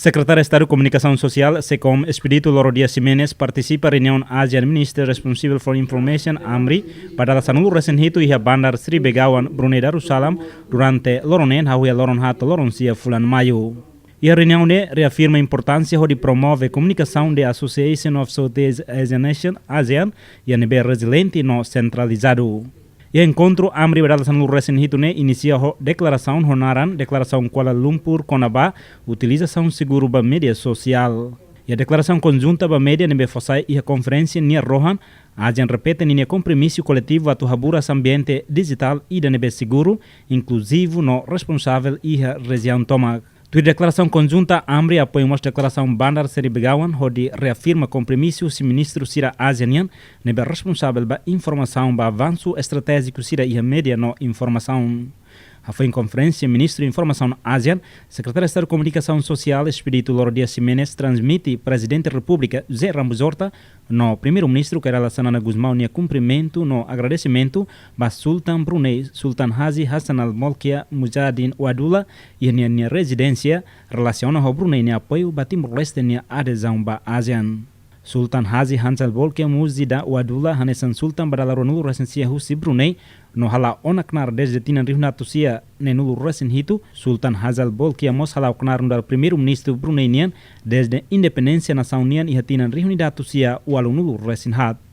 Secretário de Estado de Comunicação Social, SECOM, Espírito Loro Dias Jiménez, participa da reunião ASEAN Minister Responsible for Information, AMRI, para sanulu recente e a bandar Sri Begawan, Brunei Darussalam, durante Loronen, Hawiya Loron Hato, Loronsia, Fulan Maio. E a reunião reafirma a importância de promover a comunicação da Association of Southeast Asian Nations, ASEAN, e a nível resiliente e não centralizado. E encontro AMRI Badal Sanulu recente inicia a declaração Honaran, declaração Kuala Lumpur Conabá, utilização seguro da mídia social. E a declaração conjunta da mídia nebe fossai e a conferência Nia Rohan, ASEAN repete ninha compromisso coletivo a tuhabura ambiente digital e da nebe seguro, inclusivo no responsável e a região Tomac. A declaração conjunta AMRI apoia uma declaração Bandar Seri Begawan, onde reafirma compromisso se ministro Sira ASEAN nebe responsável da informação ba avanço estratégico Sira e a média no informação. Foi em conferência, ministro de Informação ASEAN, secretário de Estado de Comunicação Social, Espírito Loro Dias Jiménez, transmite presidente da República, José Ramos Horta, no primeiro-ministro, que era Sanana Guzmão, no cumprimento, no agradecimento, a Sultan Brunei, Sultan Haji Hassan al-Bolkiah Mujahidin Wadula, e a residência, relaciona ao Brunei, no apoio, a Timor-Leste, na adesão da ASEAN. Sultan Haji Hassan al-Bolkiah Mujahidin Wadula, Hanesan Sultan Badalaronu, resensia Husi Brunei, no hala onaknar desde tinan rihunatusia nenulu resin hitu, Sultan Hazal Bolkiah mos hala oknar undar primeiro-ministro Bruneian desde independência nação nian e hatinan rihunidatusia walunulu resin hat.